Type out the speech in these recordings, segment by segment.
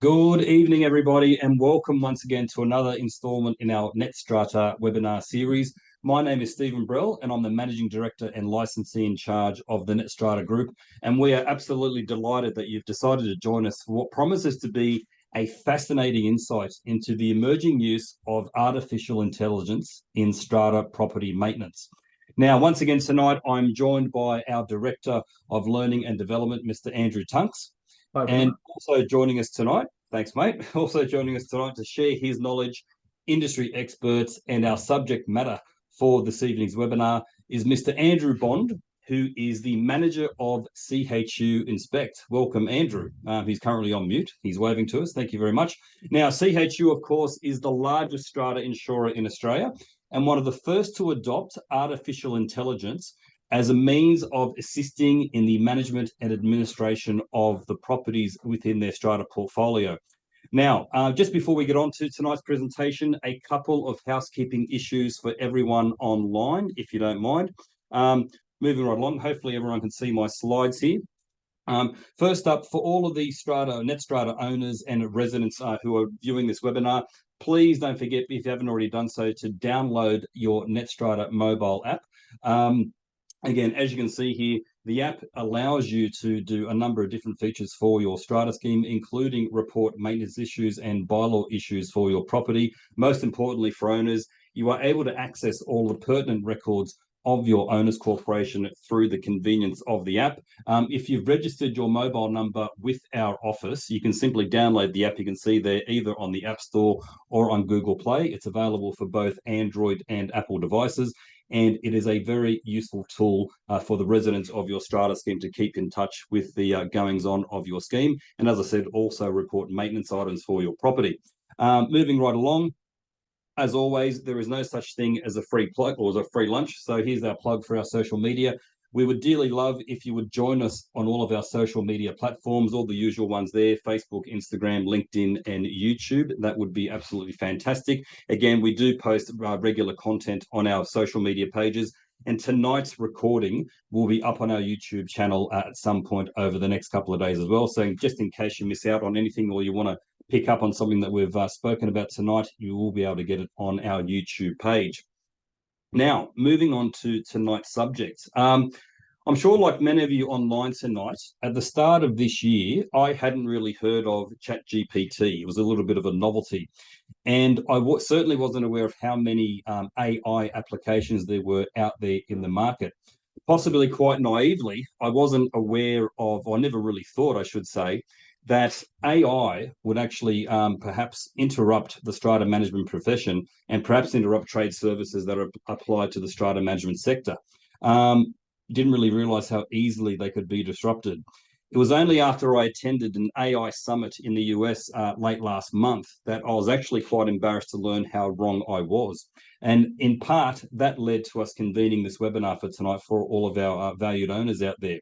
Good evening, everybody, and welcome once again to another installment in our Strata webinar series. My name is Stephen Brell, and I'm the Managing Director and Licensee in charge of the Strata Group. And we are absolutely delighted that you've decided to join us for what promises to be a fascinating insight into the emerging use of artificial intelligence in strata property maintenance. Now, once again tonight, I'm joined by our Director of Learning and Development, Mr. Andrew Tunks. Hi, And Peter. also joining us tonight, thanks, mate. Also joining us tonight to share his knowledge, industry experts, and our subject matter for this evening's webinar is Mr. Andrew Bond, who is the manager of CHU Inspect. Welcome, Andrew. He's currently on mute. He's waving to us. Thank you very much. Now, CHU, of course, is the largest strata insurer in Australia and one of the first to adopt artificial intelligence as a means of assisting in the management and administration of the properties within their strata portfolio. Now, just before we get on to tonight's presentation, a couple of housekeeping issues for everyone online, if you don't mind. Moving right along, hopefully everyone can see my slides here. First up, for all of the Strata owners and residents who are viewing this webinar, please don't forget, if you haven't already done so, to download your Strata mobile app. Again, as you can see here, the app allows you to do a number of different features for your strata scheme, including report maintenance issues and bylaw issues for your property. Most importantly for owners, you are able to access all the pertinent records of your owner's corporation through the convenience of the app. If you've registered your mobile number with our office, you can simply download the app. You can see there either on the App Store or on Google Play. It's available for both Android and Apple devices. And it is a very useful tool for the residents of your strata scheme to keep in touch with the goings-on of your scheme. And as I said, also report maintenance items for your property. Moving right along, as always, there is no such thing as a free plug or as a free lunch. So here's our plug for our social media. We would dearly love if you would join us on all of our social media platforms, all the usual ones there, Facebook, Instagram, LinkedIn, and YouTube. That would be absolutely fantastic. Again, we do post regular content on our social media pages. And tonight's recording will be up on our YouTube channel at some point over the next couple of days as well. So just in case you miss out on anything or you want to pick up on something that we've spoken about tonight, you will be able to get it on our YouTube page. Now, moving on to tonight's subject. I'm sure like many of you online tonight, at the start of this year, I hadn't really heard of ChatGPT. It was a little bit of a novelty. And I certainly wasn't aware of how many AI applications there were out there in the market. Possibly quite naively, I wasn't aware of, or never really thought, I should say, that AI would actually perhaps interrupt the strata management profession and perhaps interrupt trade services that are applied to the strata management sector. Didn't really realize how easily they could be disrupted. It was only after I attended an AI summit in the US late last month that I was actually quite embarrassed to learn how wrong I was. And in part, that led to us convening this webinar for tonight for all of our valued owners out there.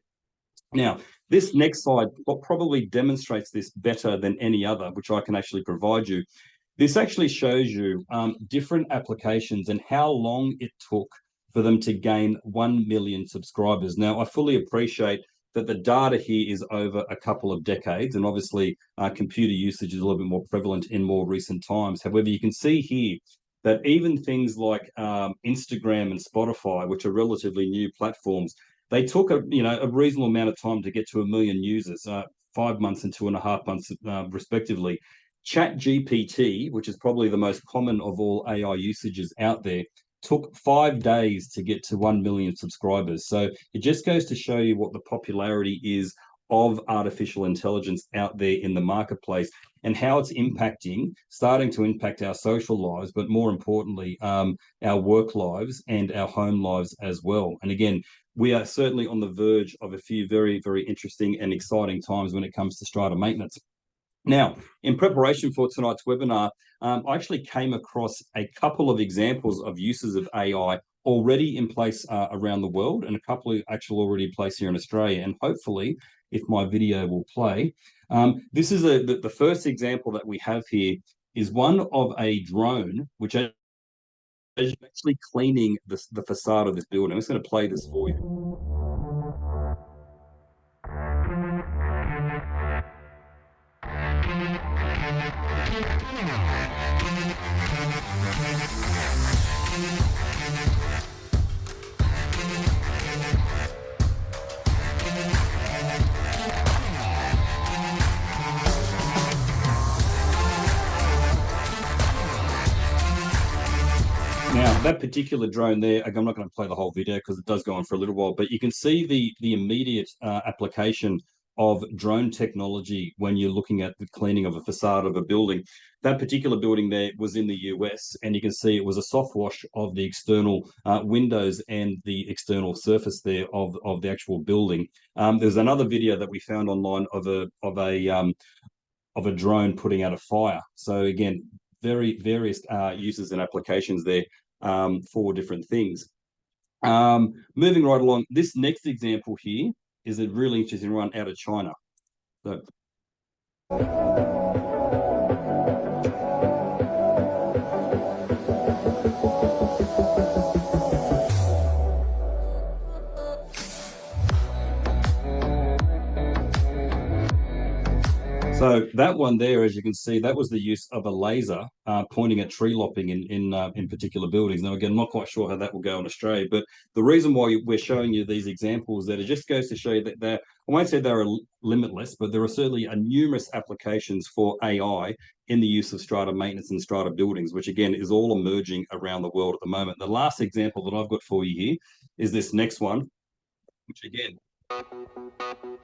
Now, this next slide probably demonstrates this better than any other, which I can actually provide you. This actually shows you different applications and how long it took for them to gain 1 million subscribers. Now, I fully appreciate that the data here is over a couple of decades, and obviously computer usage is a little bit more prevalent in more recent times. However, you can see here that even things like Instagram and Spotify, which are relatively new platforms, they took a reasonable amount of time to get to 1 million users, 5 months and 2.5 months respectively. ChatGPT, which is probably the most common of all AI usages out there, took 5 days to get to 1 million subscribers. So it just goes to show you what the popularity is of artificial intelligence out there in the marketplace and how it's starting to impact our social lives, but more importantly, our work lives and our home lives as well. And again, we are certainly on the verge of a few very, very interesting and exciting times when it comes to strata maintenance. Now, in preparation for tonight's webinar, I actually came across a couple of examples of uses of AI already in place around the world, and a couple of actually already in place here in Australia. And hopefully, if my video will play, this is the first example that we have here is one of a drone, which is actually cleaning the facade of this building. I'm just going to play this for you. that particular drone there, I'm not going to play the whole video because it does go on for a little while, but you can see the immediate application of drone technology when you're looking at the cleaning of a facade of a building. That particular building there was in the US, and you can see it was a soft wash of the external windows and the external surface there of the actual building. There's another video that we found online of a drone putting out a fire. So again, various uses and applications there for different things. Moving right along, this next example here is a really interesting one out of China. So, so that one there, as you can see, that was the use of a laser pointing at tree lopping in particular buildings. Now, again, I'm not quite sure how that will go in Australia, but the reason why we're showing you these examples that it just goes to show you that I won't say they're limitless, but there are certainly numerous applications for AI in the use of strata maintenance and strata buildings, which again is all emerging around the world at the moment. The last example that I've got for you here is this next one, which again,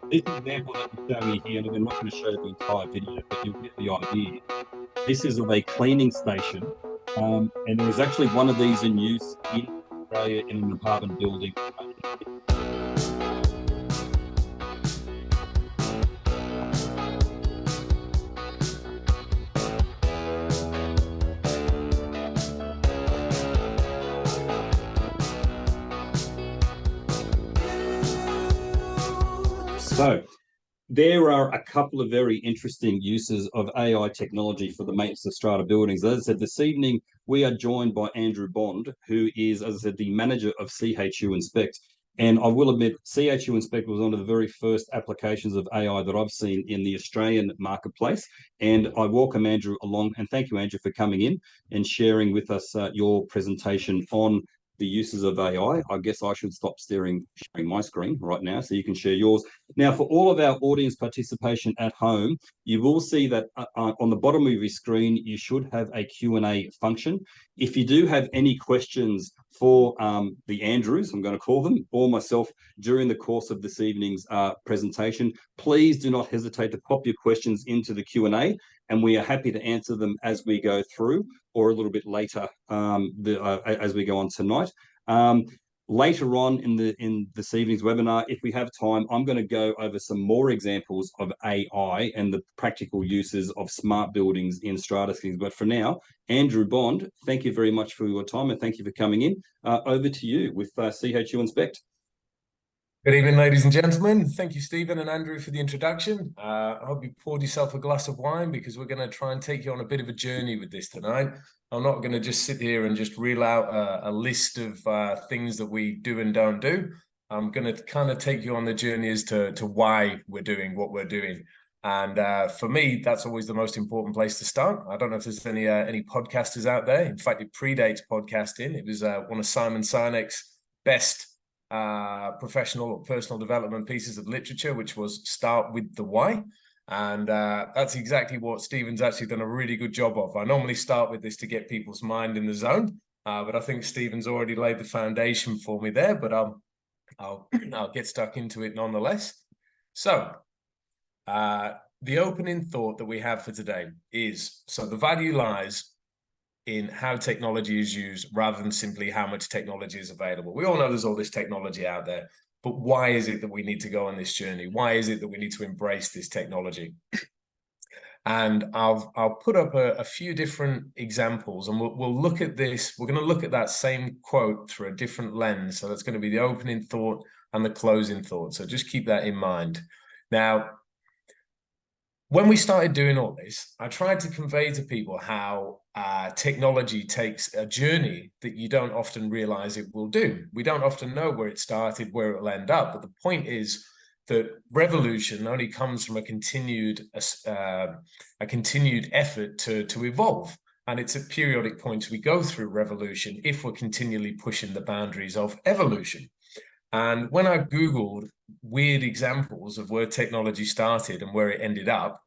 this example that we're showing you here, and I'm not going to show the entire video, but you'll get the idea. This is of a cleaning station, and there is actually one of these in use in Australia in an apartment building. So there are a couple of very interesting uses of AI technology for the maintenance of strata buildings. As I said, this evening we are joined by Andrew Bond, who is, as I said, the manager of CHU Inspect. And I will admit, CHU Inspect was one of the very first applications of AI that I've seen in the Australian marketplace. And I welcome Andrew along, and thank you, Andrew, for coming in and sharing with us your presentation on the uses of AI. I guess I should stop sharing my screen right now so you can share yours. Now, for all of our audience participation at home, you will see that on the bottom of your screen, you should have a Q&A function. If you do have any questions for the Andrews, I'm going to call them, or myself during the course of this evening's presentation, please do not hesitate to pop your questions into the Q&A, and we are happy to answer them as we go through or a little bit later as we go on tonight. Later on in this evening's webinar, if we have time, I'm going to go over some more examples of AI and the practical uses of smart buildings in strata schemes. But for now, Andrew Bond, thank you very much for your time and thank you for coming in. Over to you with CHU Inspect. Good evening, ladies and gentlemen. Thank you, Stephen and Andrew, for the introduction. I hope you poured yourself a glass of wine because we're going to try and take you on a bit of a journey with this tonight. I'm not going to just sit here and just reel out a list of things that we do and don't do. I'm going to kind of take you on the journey as to why we're doing what we're doing. And for me, that's always the most important place to start. I don't know if there's any podcasters out there. In fact, it predates podcasting. It was one of Simon Sinek's best professional or personal development pieces of literature, which was Start with the Why. And that's exactly what Stephen's actually done a really good job of. I normally start with this to get people's mind in the zone, but I think Stephen's already laid the foundation for me there, but I'll get stuck into it nonetheless. So the opening thought that we have for today is, so the value lies in how technology is used rather than simply how much technology is available. We all know there's all this technology out there, but why is it that we need to go on this journey? Why is it that we need to embrace this technology? And I'll put up a few different examples, and we'll look at this. We're going to look at that same quote through a different lens. So that's going to be the opening thought and the closing thought. So just keep that in mind. Now, when we started doing all this, I tried to convey to people how technology takes a journey that you don't often realize it will do. We don't often know where it started, where it will end up. But the point is that revolution only comes from a continued effort to evolve. And it's at periodic points we go through revolution if we're continually pushing the boundaries of evolution. And when I Googled weird examples of where technology started and where it ended up,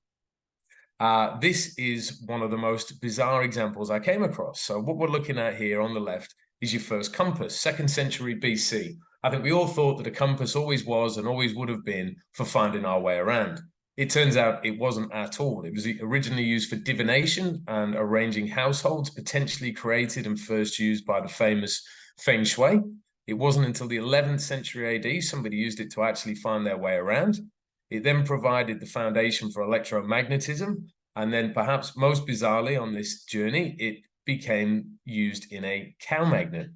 this is one of the most bizarre examples I came across. So what we're looking at here on the left is your first compass, 2nd century BC. I think we all thought that a compass always was and always would have been for finding our way around. It turns out it wasn't at all. It was originally used for divination and arranging households, potentially created and first used by the famous Feng Shui. It wasn't until the 11th century AD somebody used it to actually find their way around. It then provided the foundation for electromagnetism. And then perhaps most bizarrely on this journey, it became used in a cow magnet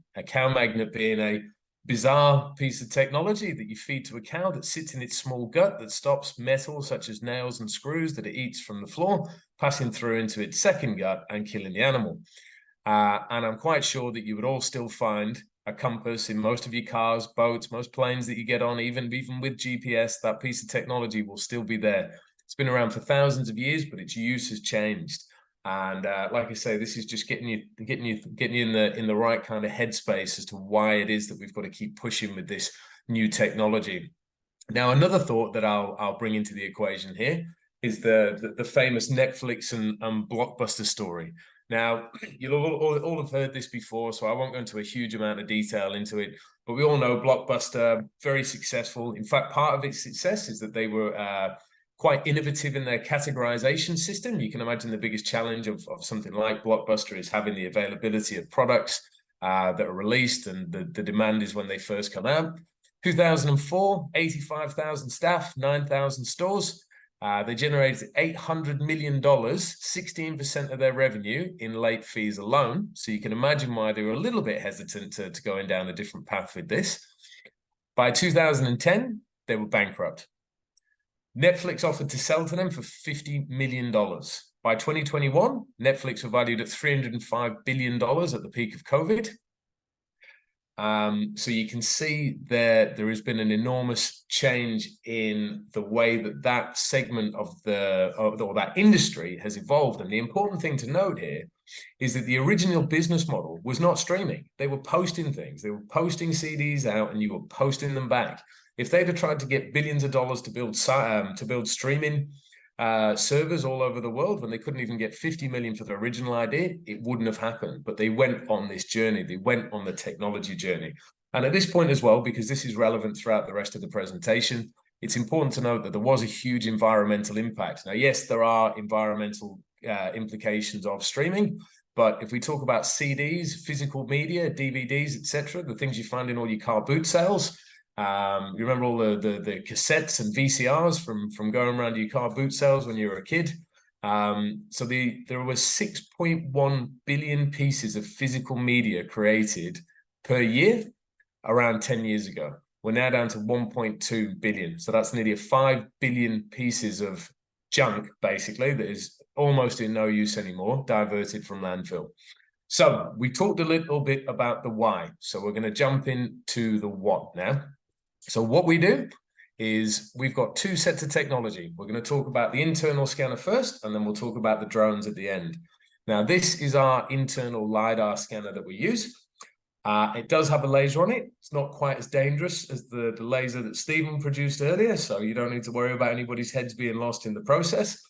being a bizarre piece of technology that you feed to a cow that sits in its small gut that stops metal such as nails and screws that it eats from the floor, passing through into its second gut and killing the animal. And I'm quite sure that you would all still find a compass in most of your cars, boats, most planes that you get on, even with GPS. That piece of technology will still be there. It's been around for thousands of years, but its use has changed. And like I say, this is just getting you in the right kind of headspace as to why it is that we've got to keep pushing with this new technology. Now, another thought that I'll bring into the equation here is the famous Netflix and Blockbuster story. Now, you'll all have heard this before, so I won't go into a huge amount of detail into it, but we all know Blockbuster, very successful. In fact, part of its success is that they were quite innovative in their categorization system. You can imagine the biggest challenge of something like Blockbuster is having the availability of products that are released, and the demand is when they first come out. 2004, 85,000 staff, 9,000 stores. They generated $800 million, 16% of their revenue in late fees alone. So you can imagine why they were a little bit hesitant to going down a different path with this. By 2010, they were bankrupt. Netflix offered to sell to them for $50 million. By 2021, Netflix were valued at $305 billion at the peak of COVID. So you can see there has been an enormous change in the way that segment of or that industry has evolved. And the important thing to note here is that the original business model was not streaming. They were posting things. They were posting CDs out and you were posting them back. If they'd have tried to get billions of dollars to build streaming servers all over the world when they couldn't even get 50 million for the original idea, it wouldn't have happened. But they went on this journey. They went on the technology journey. And at this point as well, because this is relevant throughout the rest of the presentation, it's important to note that there was a huge environmental impact. Now, yes, there are environmental implications of streaming, but if we talk about CDs, physical media, DVDs, etc., the things you find in all your car boot sales, you remember all the cassettes and VCRs from going around your car boot sales when you were a kid. So there were 6.1 billion pieces of physical media created per year around 10 years ago. We're now down to 1.2 billion. So that's nearly 5 billion pieces of junk, basically, that is almost in no use anymore, diverted from landfill. So we talked a little bit about the why. So we're going to jump into the what now. So what we do is we've got two sets of technology. We're going to talk about the internal scanner first, and then we'll talk about the drones at the end. Now, this is our internal LiDAR scanner that we use. It does have a laser on it. It's not quite as dangerous as the laser that Stephen produced earlier, so you don't need to worry about anybody's heads being lost in the process.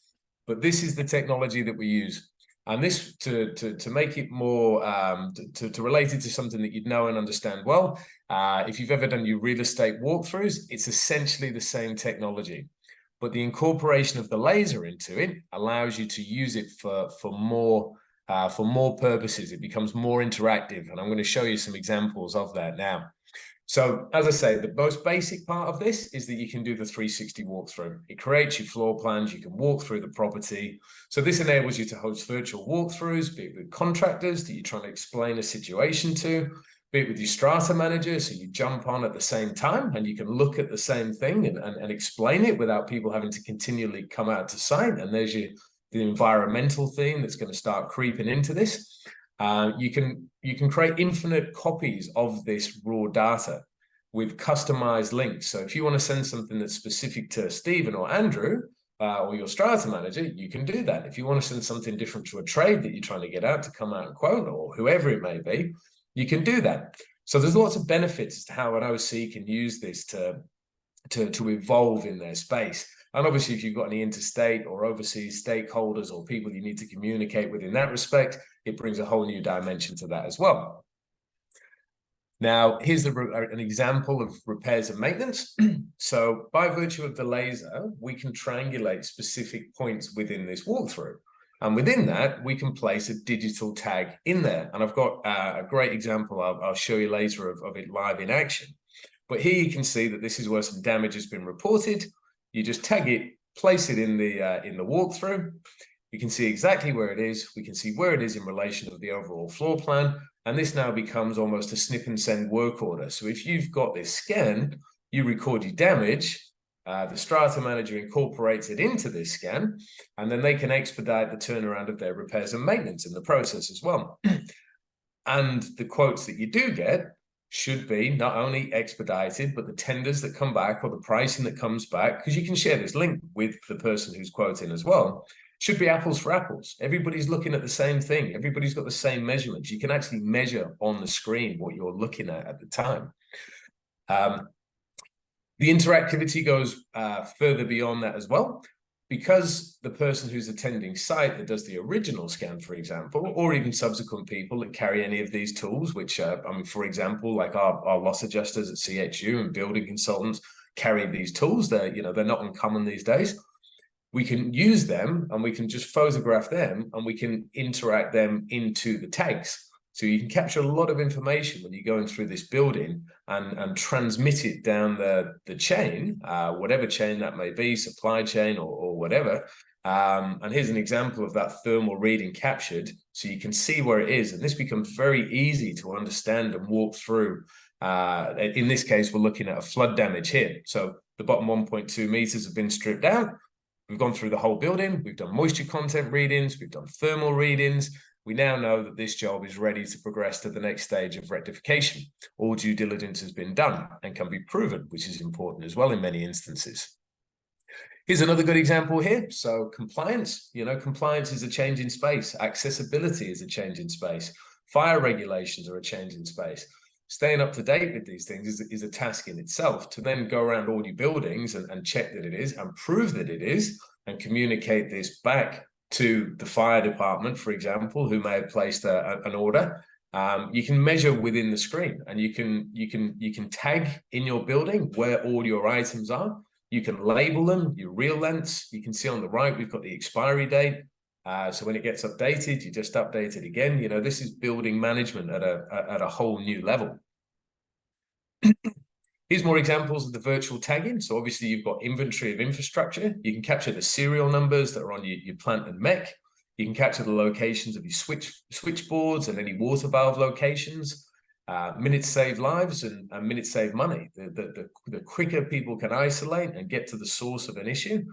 But this is the technology that we use. And this, to make it more, to relate it to something that you'd know and understand well, if you've ever done your real estate walkthroughs, it's essentially the same technology. But the incorporation of the laser into it allows you to use it for more purposes. It becomes more interactive. And I'm going to show you some examples of that now. So as I say, the most basic part of this is that you can do the 360 walkthrough. It creates your floor plans. You can walk through the property. So this enables you to host virtual walkthroughs, be it with contractors that you're trying to explain a situation to, be it with your Strata manager. So you jump on at the same time and you can look at the same thing and explain it without people having to continually come out to site. And there's the environmental theme that's going to start creeping into this. You can create infinite copies of this raw data with customized links. So if you want to send something that's specific to Stephen or Andrew or your Strata manager, you can do that. If you want to send something different to a trade that you're trying to get out to come out and quote, or whoever it may be, you can do that. So there's lots of benefits as to how an OC can use this to evolve in their space. And obviously, if you've got any interstate or overseas stakeholders or people you need to communicate with in that respect, it brings a whole new dimension to that as well. Now, here's an example of repairs and maintenance. So by virtue of the laser, we can triangulate specific points within this walkthrough. And within that, we can place a digital tag in there. And I've got a great example I'll show you later of it live in action. But here you can see that this is where some damage has been reported. You just tag it, place it in the walkthrough. You can see exactly where it is. We can see where it is in relation to the overall floor plan. And this now becomes almost a snip and send work order. So if you've got this scan, you record your damage, the Strata manager incorporates it into this scan, and then they can expedite the turnaround of their repairs and maintenance in the process as well. And the quotes that you do get should be not only expedited, but the tenders that come back or the pricing that comes back, because you can share this link with the person who's quoting as well, should be apples for apples. Everybody's looking at the same thing. Everybody's got the same measurements. You can actually measure on the screen what you're looking at the time. The interactivity goes further beyond that as well, because the person who's attending site that does the original scan, for example, or even subsequent people that carry any of these tools, which, for example, like our loss adjusters at CHU and building consultants carry these tools. They're not uncommon these days. We can use them and we can just photograph them and we can interact them into the tags. So you can capture a lot of information when you're going through this building and transmit it down the chain, whatever chain that may be, supply chain or whatever. And here's an example of that thermal reading captured. So you can see where it is. And this becomes very easy to understand and walk through. In this case, we're looking at a flood damage here. So the bottom 1.2 meters have been stripped out. We've gone through the whole building. We've done moisture content readings. We've done thermal readings. We now know that this job is ready to progress to the next stage of rectification. All due diligence has been done and can be proven, which is important as well in many instances. Here's another good example here. So compliance, compliance is a change in space. Accessibility is a change in space. Fire regulations are a change in space. Staying up to date with these things is a task in itself. To then go around all your buildings and check that it is and prove that it is and communicate this back to the fire department, for example, who may have placed an order. You can measure within the screen, and you can tag in your building where all your items are. You can label them, your real lengths. You can see on the right, we've got the expiry date. So when it gets updated, you just update it again. This is building management at a whole new level. Here's more examples of the virtual tagging. So obviously you've got inventory of infrastructure. You can capture the serial numbers that are on your plant and mech. You can capture the locations of your switchboards and any water valve locations. Minutes save lives and minutes save money. The quicker people can isolate and get to the source of an issue,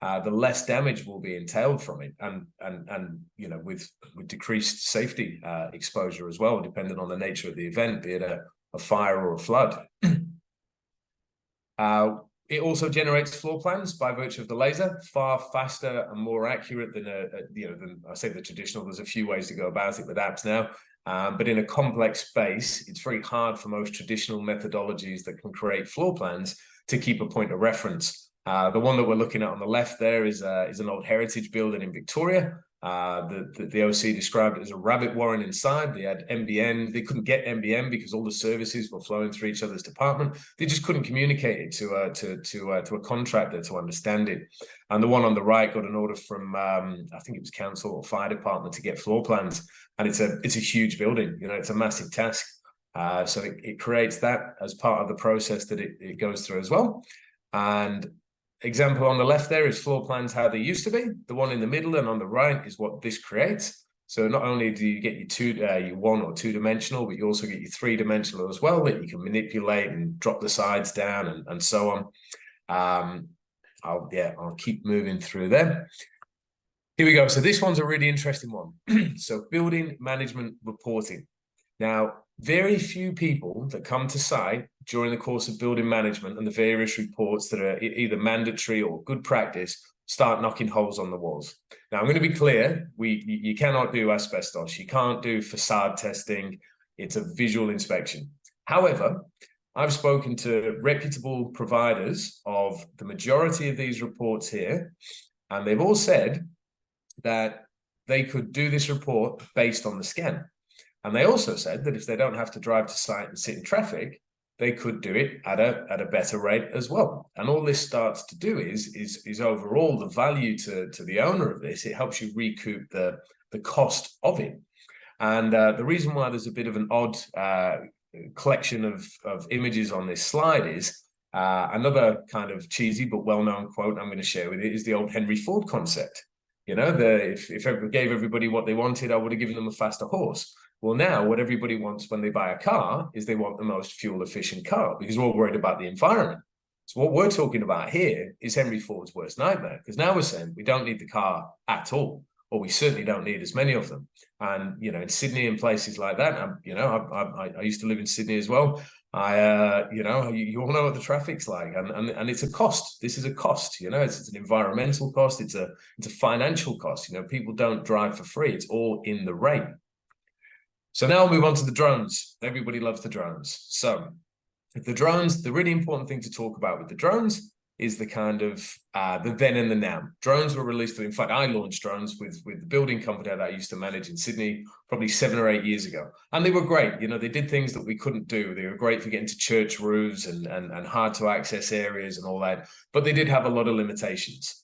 the less damage will be entailed from it, and with decreased safety exposure as well, depending on the nature of the event, be it a fire or a flood. It also generates floor plans by virtue of the laser, far faster and more accurate than than I say the traditional. There's a few ways to go about it with apps now, but in a complex space, it's very hard for most traditional methodologies that can create floor plans to keep a point of reference. The one that we're looking at on the left there is an old heritage building in Victoria. The OC described it as a rabbit warren inside. They had NBN. They couldn't get NBN because all the services were flowing through each other's department. They just couldn't communicate it to a contractor to understand it. And the one on the right got an order from I think it was council or fire department to get floor plans. And it's a huge building. It's a massive task. So it creates that as part of the process that it goes through as well. And example on the left there is floor plans how they used to be. The one in the middle and on the right is what this creates. So not only do you get your one or two dimensional, but you also get your three dimensional as well that you can manipulate and drop the sides down and so on. I'll keep moving through them. Here we go. So this one's a really interesting one. So building management reporting. Now, very few people that come to site during the course of building management and the various reports that are either mandatory or good practice start knocking holes on the walls. Now, I'm going to be clear, you cannot do asbestos. You can't do facade testing. It's a visual inspection. However, I've spoken to reputable providers of the majority of these reports here, and they've all said that they could do this report based on the scan. And they also said that if they don't have to drive to site and sit in traffic, they could do it at a better rate as well. And all this starts to do is overall the value to the owner of this. It helps you recoup the cost of it. And the reason why there's a bit of an odd collection of images on this slide is another kind of cheesy but well-known quote I'm going to share with you is the old Henry Ford concept. You know, if I gave everybody what they wanted, I would have given them a faster horse. Well, now what everybody wants when they buy a car is they want the most fuel efficient car because we're all worried about the environment. So what we're talking about here is Henry Ford's worst nightmare, because now we're saying we don't need the car at all, or we certainly don't need as many of them. And, you know, in Sydney and places like that, you know, I used to live in Sydney as well. You know, you all know what the traffic's like, and it's a cost. This is a cost, you know, it's an environmental cost. It's a financial cost. You know, people don't drive for free. It's all in the rate. So now we'll move on to the drones. Everybody loves the drones. So the drones, the really important thing to talk about with the drones is the kind of the then and the now. Drones were released. In fact, I launched drones with the building company that I used to manage in Sydney probably 7 or 8 years ago. And they were great. You know, they did things that we couldn't do. They were great for getting to church roofs and hard to access areas and all that. But they did have a lot of limitations.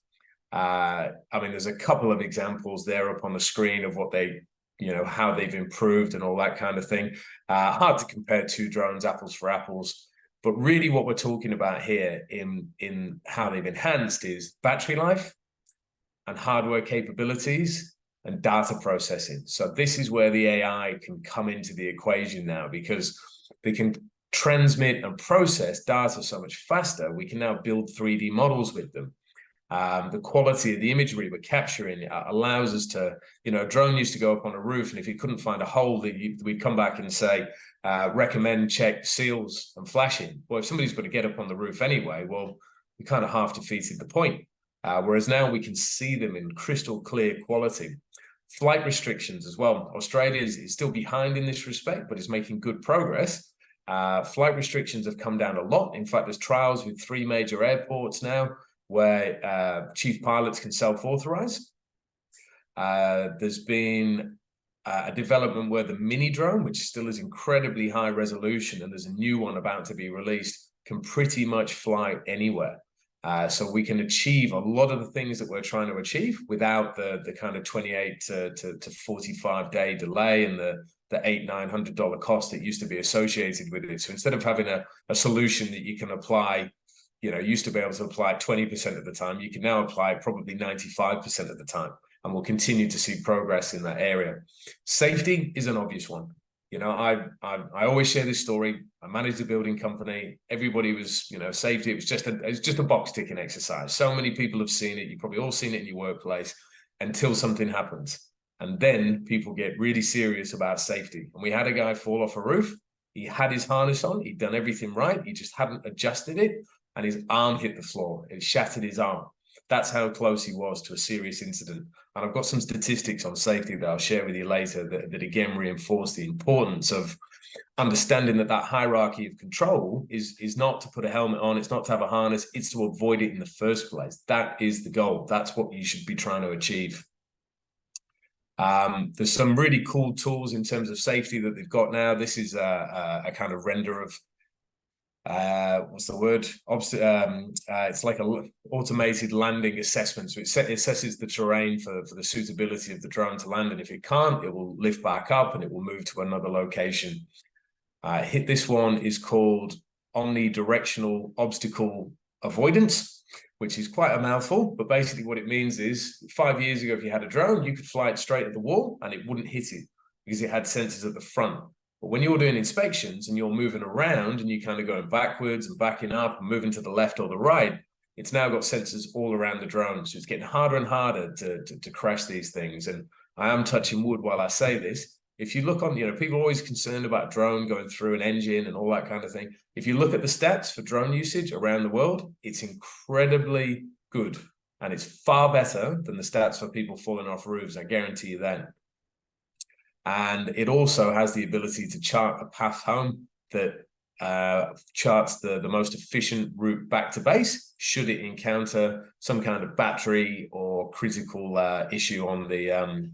I mean, there's a couple of examples there up on the screen of what they, you know, how they've improved and all that kind of thing. Hard to compare two drones, apples for apples. But really what we're talking about here in how they've enhanced is battery life and hardware capabilities and data processing. So this is where the AI can come into the equation now, because they can transmit and process data so much faster. We can now build 3D models with them. The quality of the imagery we're capturing allows us to, you know, a drone used to go up on a roof, and if you couldn't find a hole, we'd come back and say, recommend check seals and flashing. Well, if somebody's got to get up on the roof anyway, well, we kind of half defeated the point. Whereas now we can see them in crystal clear quality. Flight restrictions as well. Australia is still behind in this respect, but is making good progress. Flight restrictions have come down a lot. In fact, there's trials with 3 major airports now where chief pilots can self-authorize. There's been a development where the mini drone, which still is incredibly high resolution, and there's a new one about to be released, can pretty much fly anywhere. So we can achieve a lot of the things that we're trying to achieve without the kind of 28 to 45 day delay and the $800-900 cost that used to be associated with it. So instead of having a solution that you can apply, you know, used to be able to apply 20% of the time, you can now apply probably 95% of the time, and we'll continue to see progress in that area. Safety is an obvious one. You know, I always share this story. I managed a building company. Everybody was, you know, safety. It's just a box ticking exercise. So many people have seen it. You've probably all seen it in your workplace until something happens. And then people get really serious about safety. And we had a guy fall off a roof. He had his harness on. He'd done everything right. He just hadn't adjusted it, and his arm hit the floor. It shattered his arm. That's how close he was to a serious incident. And I've got some statistics on safety that I'll share with you later that again reinforce the importance of understanding that hierarchy of control is not to put a helmet on, it's not to have a harness, it's to avoid it in the first place. That is the goal. That's what you should be trying to achieve. There's some really cool tools in terms of safety that they've got now. This is a kind of render of what's the word? It's like a automated landing assessment. So it assesses the terrain for the suitability of the drone to land. And if it can't, it will lift back up and it will move to another location. This one is called omnidirectional obstacle avoidance, which is quite a mouthful. But basically what it means is 5 years ago, if you had a drone, you could fly it straight at the wall and it wouldn't hit it because it had sensors at the front. But when you're doing inspections and you're moving around and you're kind of going backwards and backing up and moving to the left or the right, it's now got sensors all around the drone. So it's getting harder and harder to crash these things. And I am touching wood while I say this. If you look on, you know, people are always concerned about drone going through an engine and all that kind of thing. If you look at the stats for drone usage around the world, it's incredibly good. And it's far better than the stats for people falling off roofs. I guarantee you that. And it also has the ability to chart a path home that charts the most efficient route back to base should it encounter some kind of battery or critical issue on the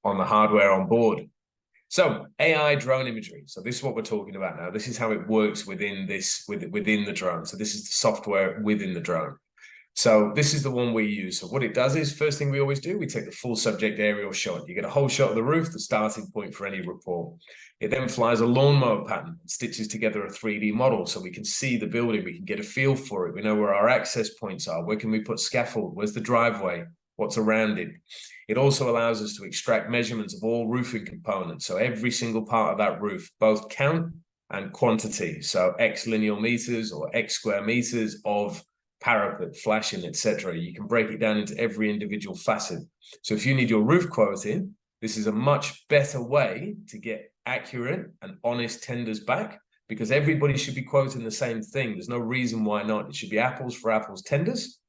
hardware on board. So AI drone imagery. So this is what we're talking about now. This is how it works within the drone. So this is the software within the drone. So this is the one we use. So what it does is, first thing we always do, we take the full subject aerial shot. You get a whole shot of the roof, the starting point for any report. It then flies a lawnmower pattern, stitches together a 3D model so we can see the building, we can get a feel for it. We know where our access points are. Where can we put scaffold? Where's the driveway? What's around it? It also allows us to extract measurements of all roofing components. So every single part of that roof, both count and quantity. So X linear meters or X square meters of parapet, flashing, etc. You can break it down into every individual facet. So if you need your roof quoting, this is a much better way to get accurate and honest tenders back, because everybody should be quoting the same thing. There's no reason why not. It should be apples for apples tenders.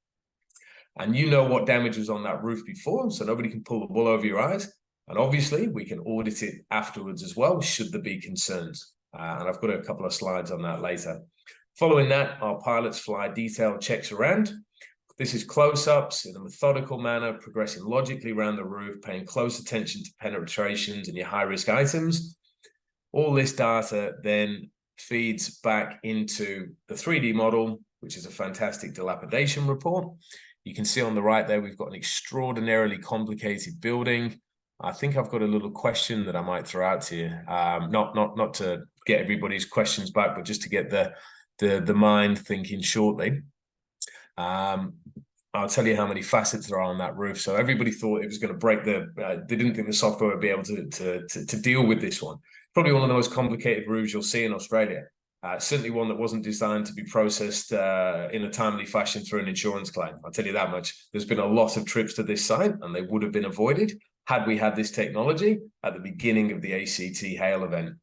And you know what damage was on that roof before, so nobody can pull the wool over your eyes. And obviously, we can audit it afterwards as well, should there be concerns. And I've got a couple of slides on that later. Following that, our pilots fly detailed checks around. This is close-ups in a methodical manner, progressing logically around the roof, paying close attention to penetrations and your high-risk items. All this data then feeds back into the 3D model, which is a fantastic dilapidation report. You can see on the right there, we've got an extraordinarily complicated building. I think I've got a little question that I might throw out to you. Not to get everybody's questions back, but just to get the mind thinking shortly. I'll tell you how many facets there are on that roof. So everybody thought it was going to break they didn't think the software would be able to deal with this one. Probably one of the most complicated roofs you'll see in Australia. Certainly one that wasn't designed to be processed in a timely fashion through an insurance claim. I'll tell you that much. There's been a lot of trips to this site and they would have been avoided had we had this technology at the beginning of the ACT hail event.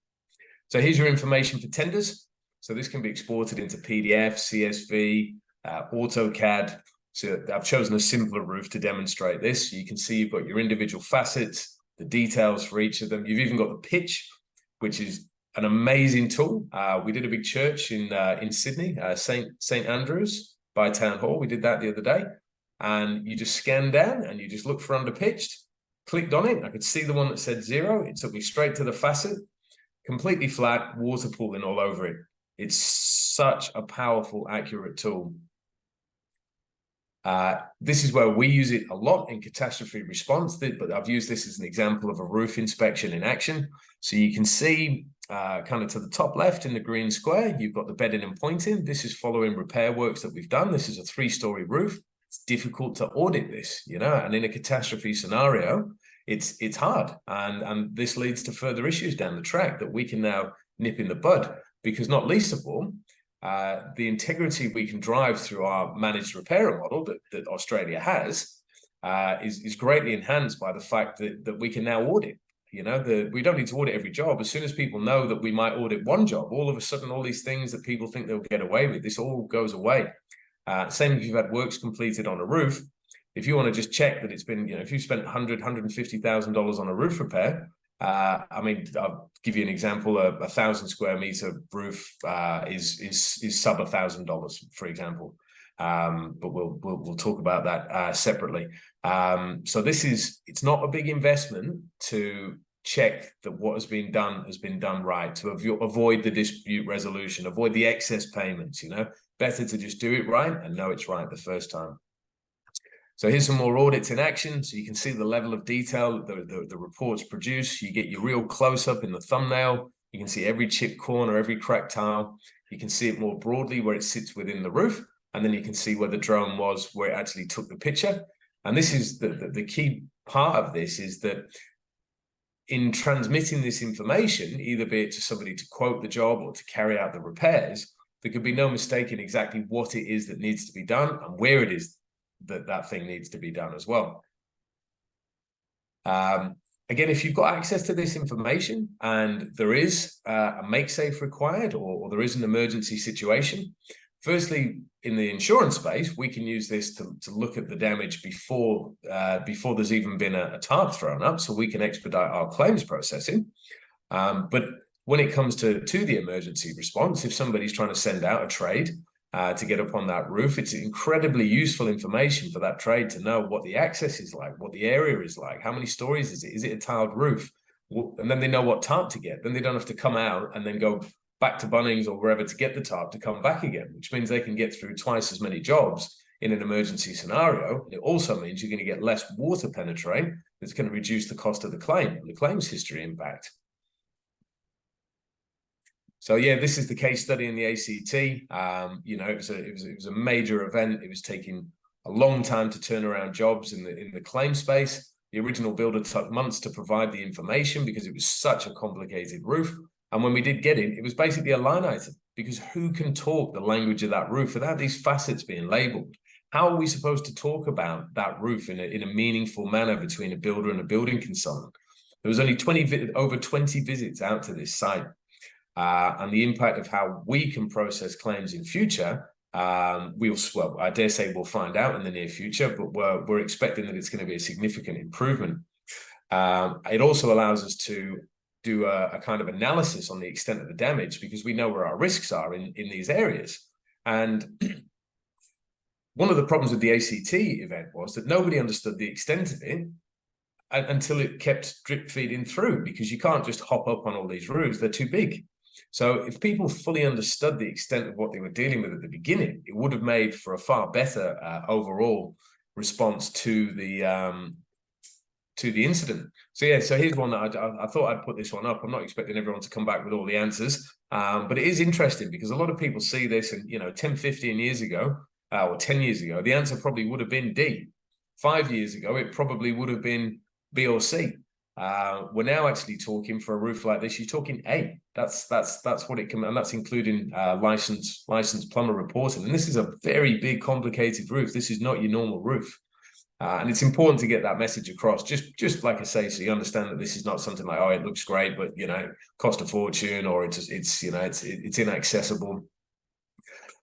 So here's your information for tenders. So this can be exported into PDF, CSV, AutoCAD. So I've chosen a simpler roof to demonstrate this. So you can see you've got your individual facets, the details for each of them. You've even got the pitch, which is an amazing tool. We did a big church in Sydney, St Andrews by Town Hall. We did that the other day. And you just scan down and you just look for underpitched, clicked on it. I could see the one that said 0. It took me straight to the facet, completely flat, water pooling all over it. It's such a powerful, accurate tool. This is where we use it a lot in catastrophe response, but I've used this as an example of a roof inspection in action. So you can see kind of to the top left in the green square, you've got the bedding and pointing. This is following repair works that we've done. This is a 3-story roof. It's difficult to audit this, you know, and in a catastrophe scenario, it's hard. And this leads to further issues down the track that we can now nip in the bud, because not least of all, the integrity we can drive through our managed repairer model that Australia has is greatly enhanced by the fact that we can now audit. You know, we don't need to audit every job. As soon as people know that we might audit one job, all of a sudden, all these things that people think they'll get away with, this all goes away. Same if you've had works completed on a roof. If you want to just check that it's been, you know, if you spent $100,000, $150,000 on a roof repair, I mean, I'll give you an example. A 1,000 square meter roof is sub $1,000, for example. But we'll talk about that separately. So it's not a big investment to check that what has been done right, to avoid the dispute resolution, avoid the excess payments. You know, better to just do it right and know it's right the first time. So here's some more audits in action. So you can see the level of detail the reports produce. You get your real close-up in the thumbnail. You can see every chip corner, every cracked tile. You can see it more broadly where it sits within the roof. And then you can see where the drone was, where it actually took the picture. And this is the key part of this, is that in transmitting this information, either be it to somebody to quote the job or to carry out the repairs, there could be no mistaking exactly what it is that needs to be done and where it is that thing needs to be done as well. Again, if you've got access to this information and there is a make-safe required or there is an emergency situation, firstly, in the insurance space, we can use this to look at the damage before there's even been a tarp thrown up, so we can expedite our claims processing. But when it comes to the emergency response, if somebody's trying to send out a trade to get up on that roof, it's incredibly useful information for that trade to know what the access is like, what the area is like, how many stories is it a tiled roof, and then they know what tarp to get. Then they don't have to come out and then go back to Bunnings or wherever to get the tarp to come back again, which means they can get through twice as many jobs in an emergency scenario. It also means you're going to get less water penetrate. That's going to reduce the cost of the claim and the claims history impact. So yeah, this is the case study in the ACT. You know, it was a major event. It was taking a long time to turn around jobs in the claim space. The original builder took months to provide the information because it was such a complicated roof. And when we did get it, it was basically a line item, because who can talk the language of that roof without these facets being labeled? How are we supposed to talk about that roof in a meaningful manner between a builder and a building consultant? There was only over 20 visits out to this site. And the impact of how we can process claims in future, well, I dare say we'll find out in the near future, but we're expecting that it's going to be a significant improvement. It also allows us to do a kind of analysis on the extent of the damage, because we know where our risks are in these areas. And one of the problems with the ACT event was that nobody understood the extent of it until it kept drip feeding through, because you can't just hop up on all these roofs, they're too big. So if people fully understood the extent of what they were dealing with at the beginning, it would have made for a far better overall response to the incident. So yeah, so here's one that I thought I'd put this one up. I'm not expecting everyone to come back with all the answers, but it is interesting because a lot of people see this, and 10, 15 years ago, or 10 years ago, the answer probably would have been D. 5 years ago, it probably would have been B or C. We're now actually talking, for a roof like this, you're talking A. That's what it can, and that's including licensed plumber reporting. And this is a very big, complicated roof. This is not your normal roof. And it's important to get that message across, just like I say, so you understand that this is not something like, oh, it looks great, but cost a fortune, or it's inaccessible.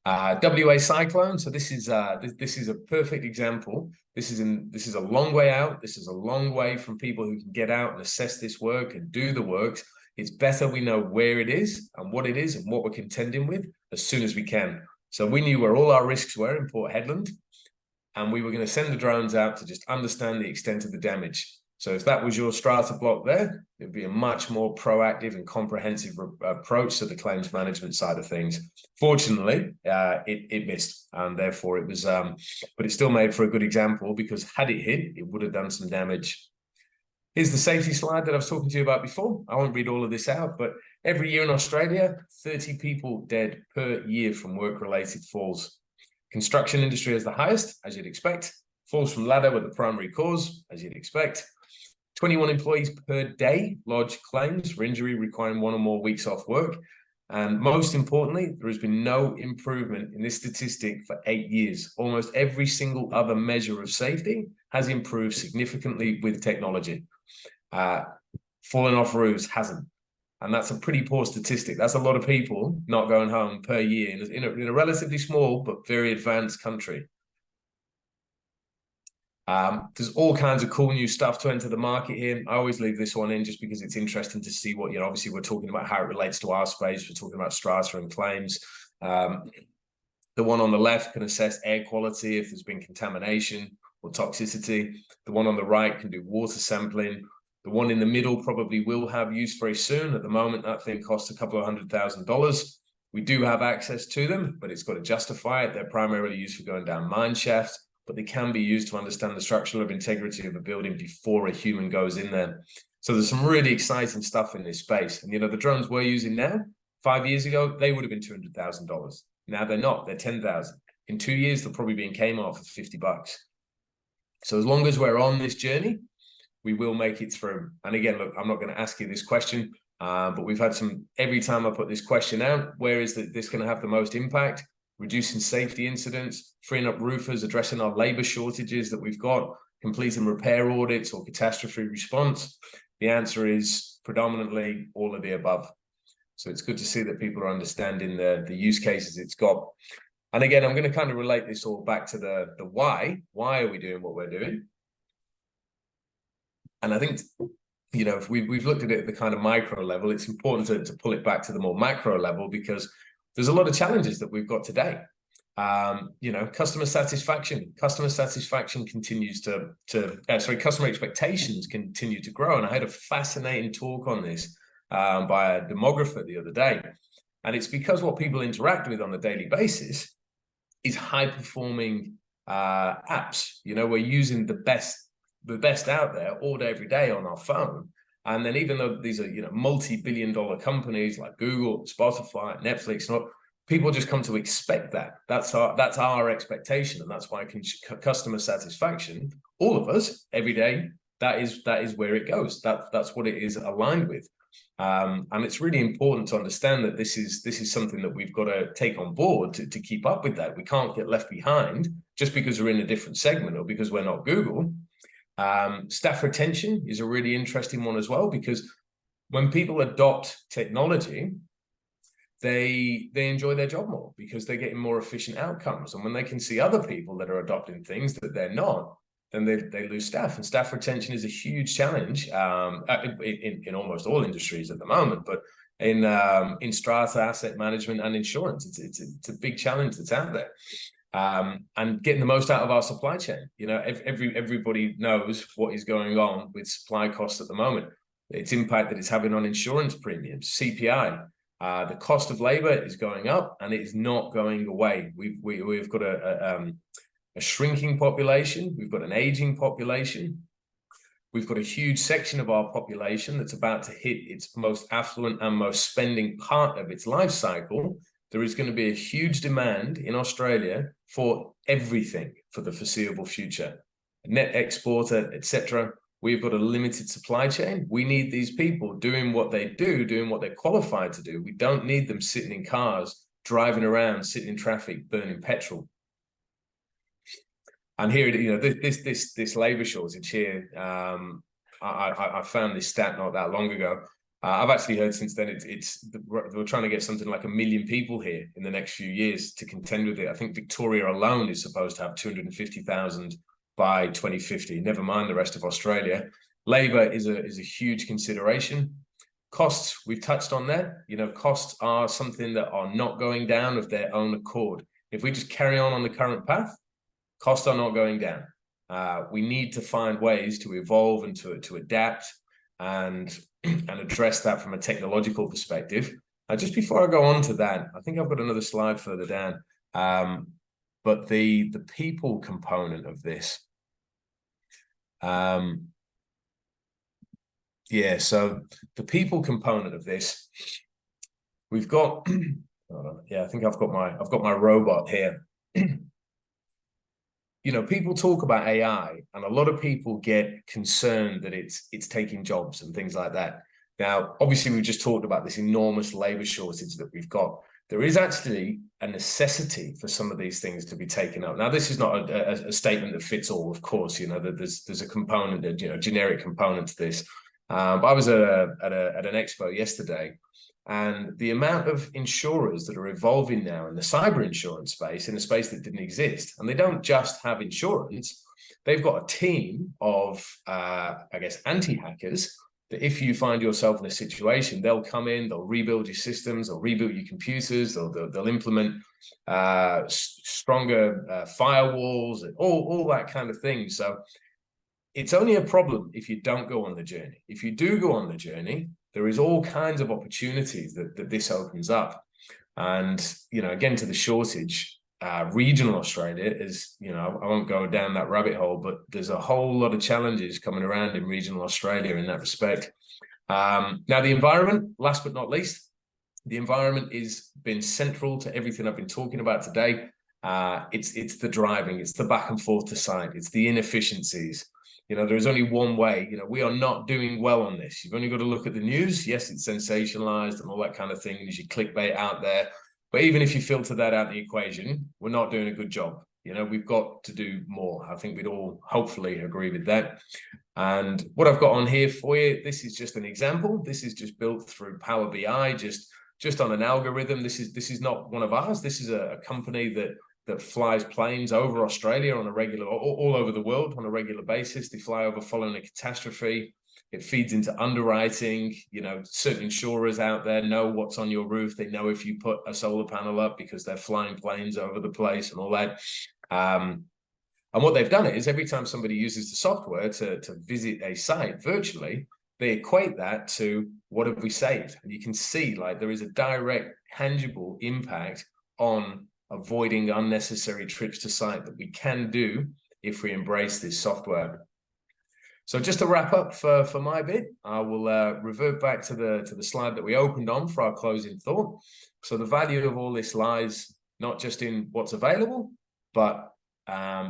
WA cyclone. So this is a perfect example. This is a long way out. This is a long way from people who can get out and assess this work and do the works. It's better we know where it is and what we're contending with as soon as we can. So we knew where all our risks were in Port Hedland, and we were going to send the drones out to just understand the extent of the damage. So if that was your strata block there, it would be a much more proactive and comprehensive approach to the claims management side of things. Fortunately, it missed, and therefore it was, but it still made for a good example, because had it hit, it would have done some damage. Here's the safety slide that I was talking to you about before. I won't read all of this out, but every year in Australia, 30 people dead per year from work-related falls. Construction industry is the highest, as you'd expect. Falls from ladder were the primary cause, as you'd expect. 21 employees per day lodge claims for injury requiring 1 or more weeks off work. And most importantly, there has been no improvement in this statistic for 8 years. Almost every single other measure of safety has improved significantly with technology. Falling off roofs hasn't. And that's a pretty poor statistic. That's a lot of people not going home per year in a relatively small but very advanced country. There's all kinds of cool new stuff to enter the market here. I always leave this one in just because it's interesting to see what, obviously we're talking about how it relates to our space. We're talking about strata and claims. The one on the left can assess air quality if there's been contamination or toxicity. The one on the right can do water sampling. The one in the middle probably will have use very soon. At the moment, that thing costs a couple of $100,000. We do have access to them, but it's got to justify it. They're primarily used for going down mine shafts, but they can be used to understand the structural integrity of a building before a human goes in there. So there's some really exciting stuff in this space. And, the drones we're using now, 5 years ago, they would have been $200,000. Now they're not, they're $10,000. In 2 years, they'll probably be in Kmart for $50. So as long as we're on this journey, we will make it through. And again, look, I'm not going to ask you this question, but we've had every time I put this question out, where is this going to have the most impact? Reducing safety incidents, freeing up roofers, addressing our labor shortages that we've got, completing repair audits or catastrophe response. The answer is predominantly all of the above. So it's good to see that people are understanding the use cases it's got. And again, I'm going to kind of relate this all back to the why. Why are we doing what we're doing? And I think, if we've looked at it at the kind of micro level, it's important to pull it back to the more macro level, because there's a lot of challenges that we've got today. Customer satisfaction continues customer expectations continue to grow. And I had a fascinating talk on this by a demographer the other day. And it's because what people interact with on a daily basis is high performing apps. We're using the best out there all day, every day on our phone. And then even though these are, multi-billion-dollar companies like Google, Spotify, Netflix, people just come to expect that. That's our expectation. And that's why customer satisfaction, all of us, every day, that is where it goes. That's what it is aligned with. And it's really important to understand that this is something that we've got to take on board to keep up with that. We can't get left behind just because we're in a different segment or because we're not Google. Staff retention is a really interesting one as well, because when people adopt technology, they enjoy their job more because they're getting more efficient outcomes. And when they can see other people that are adopting things that they're not, then they lose staff. And staff retention is a huge challenge in almost all industries at the moment. But in strata, asset management, and insurance, it's a big challenge that's out there. And getting the most out of our supply chain. Everybody knows what is going on with supply costs at the moment. Its impact that it's having on insurance premiums, CPI. The cost of labor is going up, and it is not going away. We've got a shrinking population. We've got an aging population. We've got a huge section of our population that's about to hit its most affluent and most spending part of its life cycle. There is going to be a huge demand in Australia for everything for the foreseeable future. Net exporter, etc. We've got a limited supply chain. We need these people doing what they do, doing what they're qualified to do. We don't need them sitting in cars, driving around, sitting in traffic, burning petrol. And here, this labor shortage here, I found this stat not that long ago. I've actually heard since then we're trying to get something like 1 million people here in the next few years to contend with it. I think Victoria alone is supposed to have 250,000 by 2050. Never mind the rest of Australia. Labor is a huge consideration. Costs, we've touched on that. Costs are something that are not going down of their own accord. If we just carry on the current path, costs are not going down. We need to find ways to evolve and to adapt and address that from a technological perspective. Just before I go on to that, I think I've got another slide further down. But the people component of this, so the people component of this, we've got, I think I've got my robot here. People talk about AI, and a lot of people get concerned that it's taking jobs and things like that. Now, obviously, we've just talked about this enormous labor shortage that we've got. There is actually a necessity for some of these things to be taken up. Now, this is not a statement that fits all, of course. There's a component, generic component to this. But I was at an expo yesterday, and the amount of insurers that are evolving now in the cyber insurance space, in a space that didn't exist, and they don't just have insurance, they've got a team of, anti-hackers, that if you find yourself in a situation, they'll come in, they'll rebuild your systems, they'll rebuild your computers, they'll implement stronger firewalls, and all that kind of thing. So it's only a problem if you don't go on the journey. If you do go on the journey, there is all kinds of opportunities that this opens up. And, again, to the shortage, regional Australia is, I won't go down that rabbit hole, but there's a whole lot of challenges coming around in regional Australia in that respect. Now, the environment, last but not least, the environment is been central to everything I've been talking about today. It's the driving, it's the back and forth to site, it's the inefficiencies. There is only one way. We are not doing well on this. You've only got to look at the news. Yes, it's sensationalized and all that kind of thing. There's your clickbait out there. But even if you filter that out of the equation, we're not doing a good job. We've got to do more. I think we'd all hopefully agree with that. And what I've got on here for you, this is just an example. This is just built through Power BI, just on an algorithm. This is not one of ours. This is a company that flies planes over Australia on a regular, all over the world on a regular basis. They fly over following a catastrophe. It feeds into underwriting. You know, certain insurers out there know what's on your roof. They know if you put a solar panel up because they're flying planes over the place and all that. And what they've done is every time somebody uses the software to visit a site virtually, they equate that to what have we saved? And you can see like there is a direct, tangible impact on avoiding unnecessary trips to site that we can do if we embrace this software. So just to wrap up for my bit, I will revert back to the slide that we opened on for our closing thought. So the value of all this lies not just in what's available, but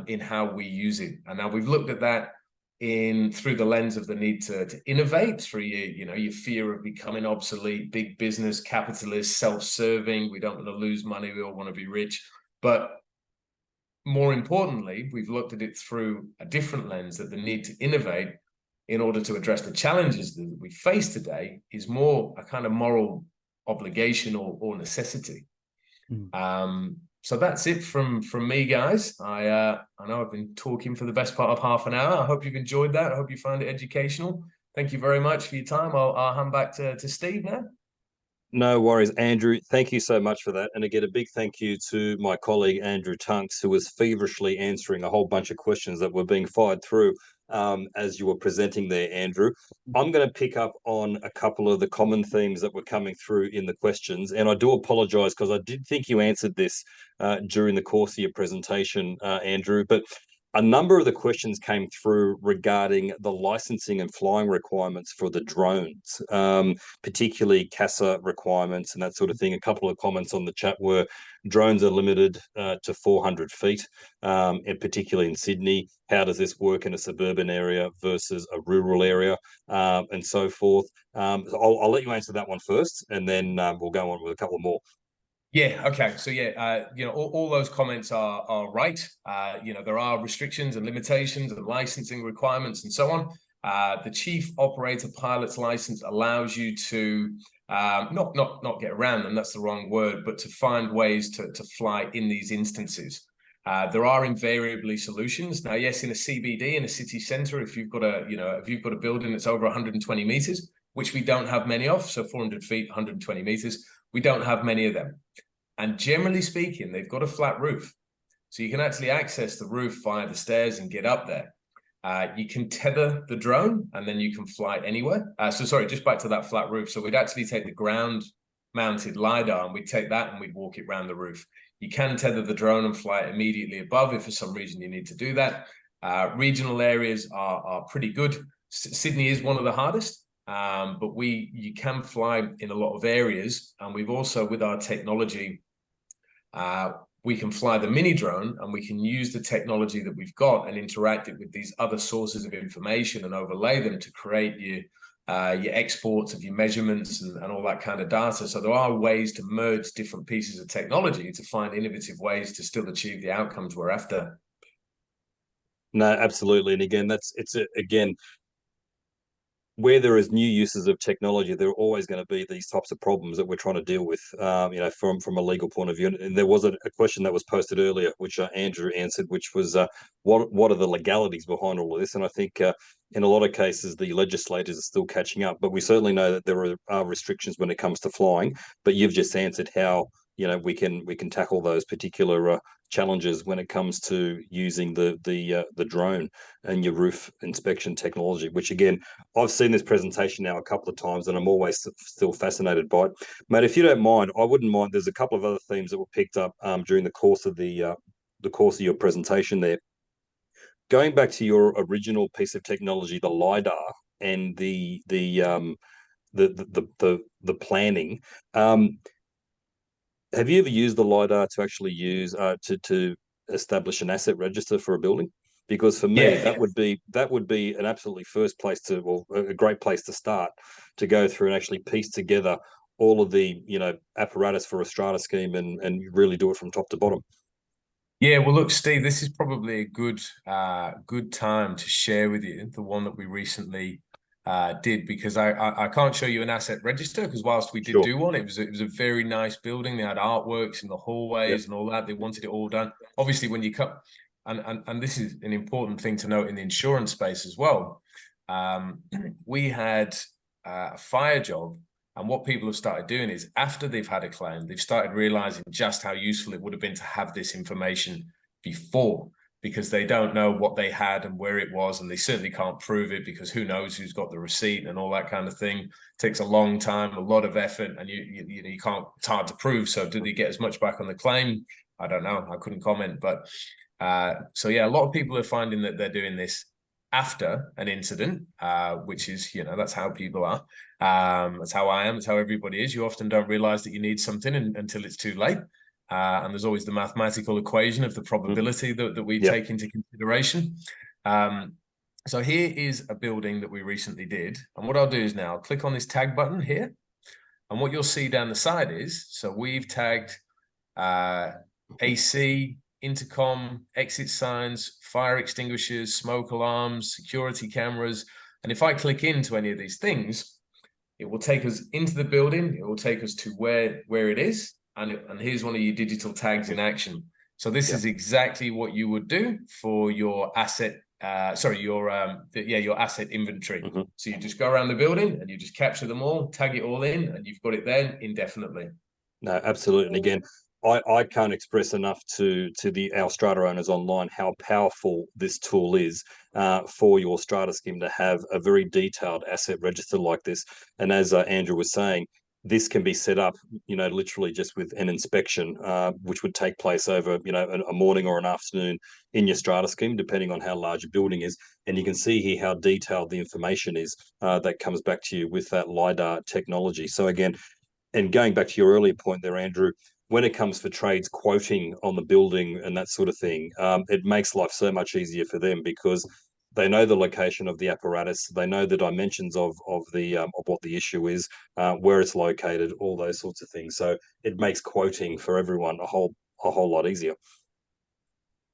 in how we use it. And now we've looked at that through the lens of the need to innovate, through your fear of becoming obsolete, big business, capitalist, self-serving. We don't want to lose money. We all want to be rich. But more importantly, we've looked at it through a different lens, that the need to innovate in order to address the challenges that we face today is more a kind of moral obligation or necessity. So that's it from me, guys. I know I've been talking for the best part of half an hour. I hope you've enjoyed that. I hope you found it educational. Thank you very much for your time. I'll hand back to Steve now. No worries, Andrew. Thank you so much for that. And again, a big thank you to my colleague, Andrew Tunks, who was feverishly answering a whole bunch of questions that were being fired through as you were presenting there, Andrew. I'm going to pick up on a couple of the common themes that were coming through in the questions. And I do apologize because I did think you answered this during the course of your presentation, Andrew. But a number of the questions came through regarding the licensing and flying requirements for the drones, particularly CASA requirements and that sort of thing. A couple of comments on the chat were drones are limited to 400 feet, and particularly in Sydney. How does this work in a suburban area versus a rural area, and so forth? I'll let you answer that one first, and then we'll go on with a couple more. Yeah. Okay. So yeah, all those comments are right. There are restrictions and limitations and licensing requirements and so on. The chief operator pilot's license allows you to not get around them. That's the wrong word, but to find ways to fly in these instances. There are invariably solutions. Now, yes, in a CBD, in a city centre, if you've got a building that's over 120 meters, which we don't have many of, so 400 feet, 120 meters, we don't have many of them. And generally speaking, they've got a flat roof. So you can actually access the roof via the stairs and get up there. You can tether the drone and then you can fly anywhere. Sorry, just back to that flat roof. So we'd actually take the ground mounted LiDAR and we'd take that and we'd walk it around the roof. You can tether the drone and fly it immediately above if for some reason you need to do that. Regional areas are pretty good. Sydney is one of the hardest. But you can fly in a lot of areas, and we've also, with our technology, we can fly the mini drone, and we can use the technology that we've got and interact it with these other sources of information and overlay them to create your exports of your measurements and all that kind of data. So there are ways to merge different pieces of technology to find innovative ways to still achieve the outcomes we're after. No, absolutely. And again, again, where there is new uses of technology, there are always going to be these types of problems that we're trying to deal with, from a legal point of view. And there was a question that was posted earlier, which Andrew answered, which was what are the legalities behind all of this? And I think in a lot of cases, the legislators are still catching up, but we certainly know that there are restrictions when it comes to flying. But you've just answered how we can tackle those particular challenges when it comes to using the drone and your roof inspection technology, which again, I've seen this presentation now a couple of times and I'm always still fascinated by it. Mate, if you don't mind, I wouldn't mind. There's a couple of other themes that were picked up during the course of your presentation there. Going back to your original piece of technology, the LiDAR and the planning. Have you ever used the LiDAR to actually use to establish an asset register for a building? Because for me, that would be an absolutely first place a great place to start, to go through and actually piece together all of the apparatus for a strata scheme and really do it from top to bottom. Yeah, well, look, Steve, this is probably a good time to share with you the one that we recently did, because I can't show you an asset register, because whilst we did do one, it was a very nice building. They had artworks in the hallways and all that. They wanted it all done. Obviously, when you come, and this is an important thing to note in the insurance space as well. we had a fire job. And what people have started doing is after they've had a claim, they've started realizing just how useful it would have been to have this information before, because they don't know what they had and where it was, and they certainly can't prove it because who knows who's got the receipt and all that kind of thing. It takes a long time, a lot of effort, and you can't. It's hard to prove. So, do they get as much back on the claim? I don't know. I couldn't comment, but so yeah, a lot of people are finding that they're doing this after an incident, which is, that's how people are. That's how I am. That's how everybody is. You often don't realize that you need something until it's too late. And there's always the mathematical equation of the probability that we take into consideration. So here is a building that we recently did. And what I'll do is now click on this tag button here. And what you'll see down the side is, so we've tagged AC, intercom, exit signs, fire extinguishers, smoke alarms, security cameras. And if I click into any of these things, it will take us into the building. It will take us to where it is. And here's one of your digital tags in action. So this is exactly what you would do for your asset, your asset inventory. So you just go around the building and you just capture them all, tag it all in, and you've got it there indefinitely. No, absolutely. And again, I can't express enough to our Strata owners online how powerful this tool is for your Strata scheme to have a very detailed asset register like this. And as Andrew was saying, this can be set up, literally just with an inspection, which would take place over, a morning or an afternoon in your Strata scheme, depending on how large a building is. And you can see here how detailed the information is that comes back to you with that LiDAR technology. So again, and going back to your earlier point there, Andrew, when it comes for trades quoting on the building and that sort of thing, it makes life so much easier for them because they know the location of the apparatus, they know the dimensions of what the issue is, where it's located, all those sorts of things. So it makes quoting for everyone a whole lot easier.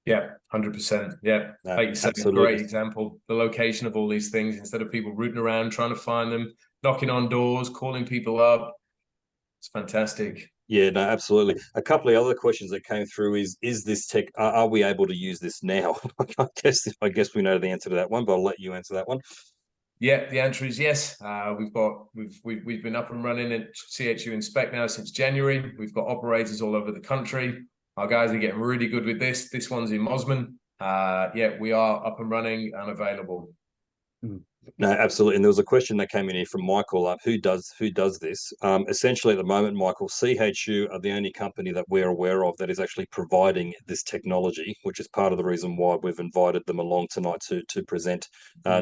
Yeah, 100%. Yeah, like you said, absolutely. Great example. The location of all these things, instead of people rooting around trying to find them, knocking on doors, calling people up. It's fantastic. Yeah, no, absolutely. A couple of other questions that came through is this tech? Are we able to use this now? I guess we know the answer to that one, but I'll let you answer that one. Yeah, the answer is yes. We've been up and running at CHU Inspect now since January. We've got operators all over the country. Our guys are getting really good with this. This one's in Mosman. We are up and running and available. No, absolutely. And there was a question that came in here from Michael. Who does this? Essentially, at the moment, Michael, CHU are the only company that we're aware of that is actually providing this technology, which is part of the reason why we've invited them along tonight to present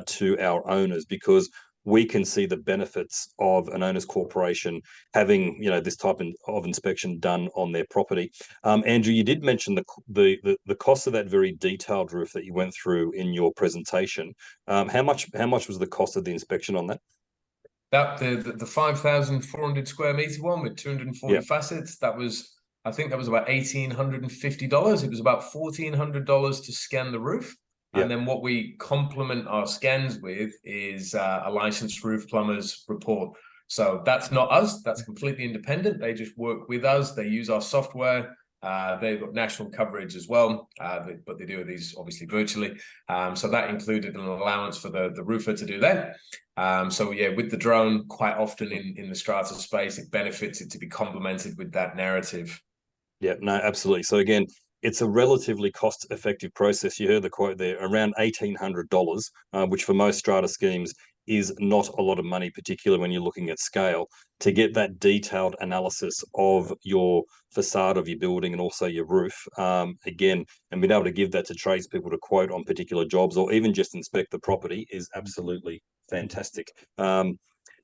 to our owners, because we can see the benefits of an owners corporation having this type of inspection done on their property. Andrew, you did mention the cost of that very detailed roof that you went through in your presentation. How much was the cost of the inspection on that? That the 5,400 square meter one with 240 facets. I think that was about $1,850. It was about $1,400 to scan the roof. And then what we complement our scans with is a licensed roof plumber's report. So that's not us. That's completely independent. They just work with us. They use our software. They've got national coverage as well, but they do these obviously virtually. So that included an allowance for the roofer to do that. With the drone, quite often in the Strata space, it benefits it to be complemented with that narrative. Yeah, no, absolutely. So again, it's a relatively cost-effective process. You heard the quote there, around $1,800, which for most Strata schemes is not a lot of money, particularly when you're looking at scale, to get that detailed analysis of your facade of your building and also your roof. Again, and being able to give that to tradespeople to quote on particular jobs or even just inspect the property is absolutely fantastic.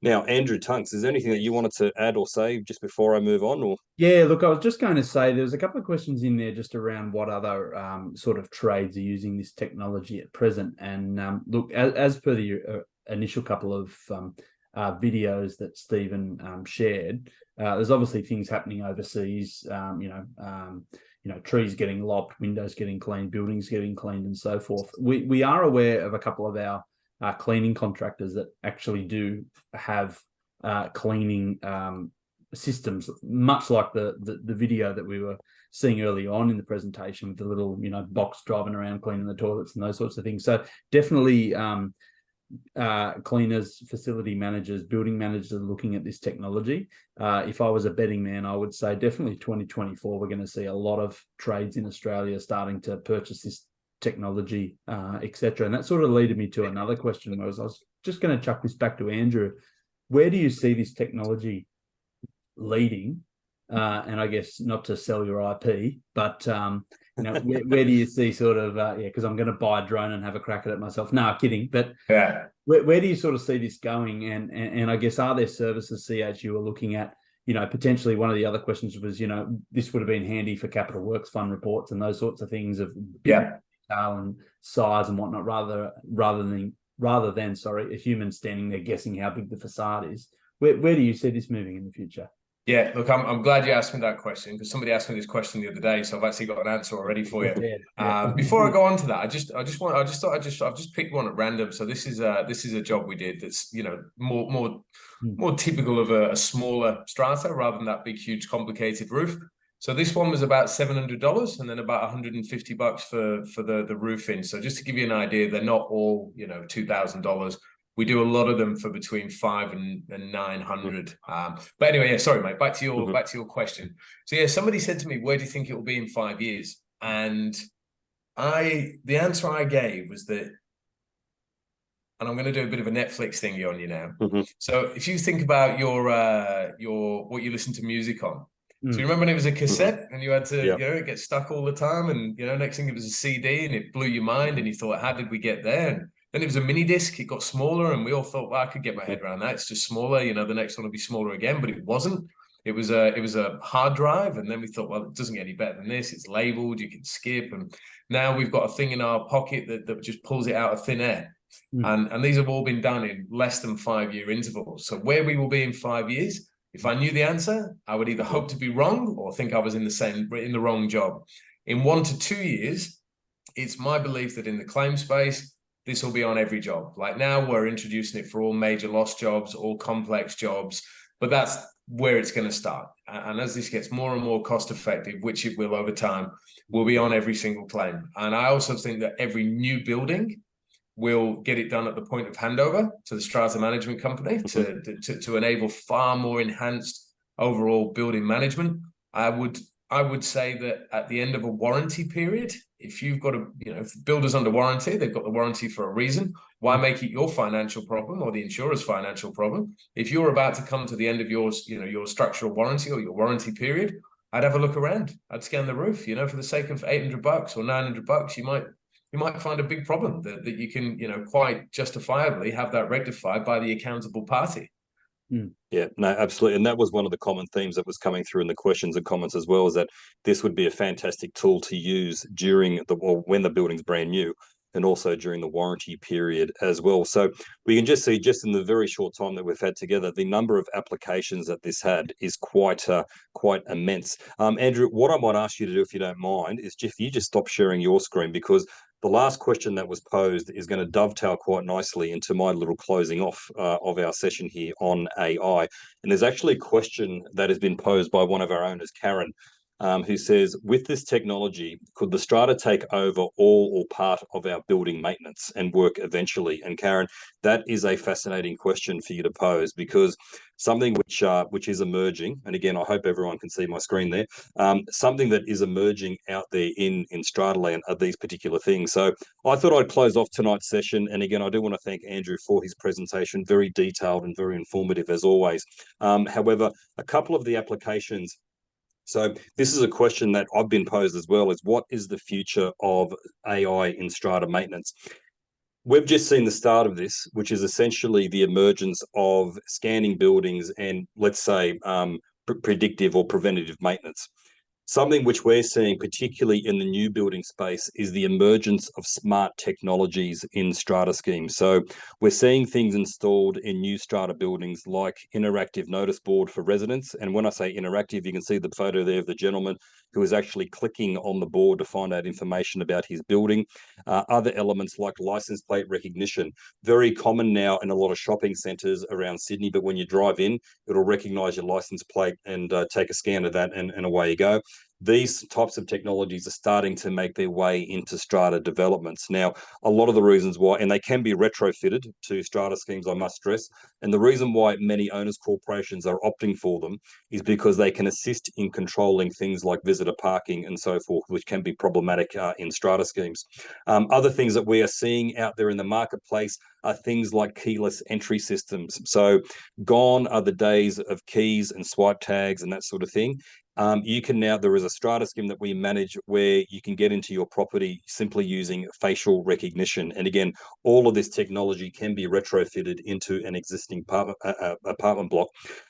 Now, Andrew Tunks, is there anything that you wanted to add or say just before I move on? Or yeah, look, I was just going to say there's a couple of questions in there just around what other sort of trades are using this technology at present. And look, as per the initial couple of videos that Stephen shared, there's obviously things happening overseas. Trees getting lopped, windows getting cleaned, buildings getting cleaned, and so forth. We are aware of a couple of our cleaning contractors that actually do have cleaning systems, much like the video that we were seeing early on in the presentation with the little box driving around cleaning the toilets and those sorts of things. So definitely cleaners, facility managers, building managers are looking at this technology. If I was a betting man, I would say definitely 2024, we're going to see a lot of trades in Australia starting to purchase this technology, etc. And that sort of led me to another question, where I was just going to chuck this back to Andrew. Where do you see this technology leading? And I guess not to sell your IP, but where do you see sort of because I'm going to buy a drone and have a crack at it myself. No, kidding. But Yeah. where do you sort of see this going? And I guess, are there services CHU are looking at? Potentially one of the other questions was, this would have been handy for capital works fund reports and those sorts of things of scale and size and whatnot, rather than a human standing there guessing how big the facade is. Where do you see this moving in the future? Yeah, look, I'm glad you asked me that question, because somebody asked me this question the other day, so I've actually got an answer already for you. Yeah. Before I go on to that, I've just picked one at random. So this is a job we did that's more typical of a smaller strata rather than that big, huge, complicated roof. So this one was about $700 and then about $150 for the roofing. So just to give you an idea, they're not all $2,000. We do a lot of them for between $500 and $900. But anyway, yeah, sorry, mate. Back to your question. So yeah, somebody said to me, "Where do you think it will be in 5 years?" And the answer I gave was that, and I'm going to do a bit of a Netflix thingy on you now. So if you think about your what you listen to music on. So you remember when it was a cassette and you had to, it gets stuck all the time, and next thing it was a CD and it blew your mind and you thought, how did we get there? And then it was a mini disc, it got smaller, and we all thought, well, I could get my head around that. It's just smaller, the next one will be smaller again, but it wasn't. It was a hard drive, and then we thought, well, it doesn't get any better than this. It's labeled, you can skip, and now we've got a thing in our pocket that just pulls it out of thin air. And these have all been done in less than 5-year intervals. So where we will be in 5 years, if I knew the answer, I would either hope to be wrong or think I was in the wrong job. In 1 to 2 years, it's my belief that in the claim space, this will be on every job. Like now, we're introducing it for all major loss jobs, all complex jobs, but that's where it's going to start. And as this gets more and more cost effective, which it will over time, we'll be on every single claim. And I also think that every new building will get it done at the point of handover to the strata management company to enable far more enhanced overall building management. I would say that at the end of a warranty period, if you've got if the builder's under warranty, they've got the warranty for a reason. Why make it your financial problem or the insurer's financial problem? If you're about to come to the end of your structural warranty or your warranty period, I'd have a look around. I'd scan the roof. For the sake of $800 or $900, you might find a big problem that you can, quite justifiably have that rectified by the accountable party. Yeah, no, absolutely. And that was one of the common themes that was coming through in the questions and comments as well, is that this would be a fantastic tool to use when the building's brand new, and also during the warranty period as well. So we can just see, just in the very short time that we've had together, the number of applications that this had is quite immense. Andrew, what I might ask you to do, if you don't mind, is if you just stop sharing your screen, because the last question that was posed is going to dovetail quite nicely into my little closing off of our session here on AI. And there's actually a question that has been posed by one of our owners, Karen, who says, with this technology, could the Strata take over all or part of our building maintenance and work eventually? And Karen, that is a fascinating question for you to pose, because something which is emerging, and again, I hope everyone can see my screen there, something that is emerging out there in Strata land are these particular things. So I thought I'd close off tonight's session. And again, I do want to thank Andrew for his presentation, very detailed and very informative as always. However, a couple of the applications. So this is a question that I've been posed as well, is what is the future of AI in strata maintenance? We've just seen the start of this, which is essentially the emergence of scanning buildings and, let's say, predictive or preventative maintenance. Something which we're seeing, particularly in the new building space, is the emergence of smart technologies in strata schemes. So we're seeing things installed in new strata buildings like interactive notice board for residents. And when I say interactive, you can see the photo there of the gentleman who is actually clicking on the board to find out information about his building. Other elements like license plate recognition, very common now in a lot of shopping centres around Sydney, but when you drive in, it'll recognise your license plate and take a scan of that, and away you go. these types of technologies are starting to make their way into strata developments. Now, a lot of the reasons why, and they can be retrofitted to strata schemes, I must stress, and the reason why many owners corporations are opting for them is because they can assist in controlling things like visitor parking and so forth, which can be problematic in strata schemes. Other things that we are seeing out there in the marketplace are things like keyless entry systems. So gone are the days of keys and swipe tags and that sort of thing. You can now, there is a strata scheme that we manage where you can get into your property simply using facial recognition. And again, all of this technology can be retrofitted into an existing apartment block.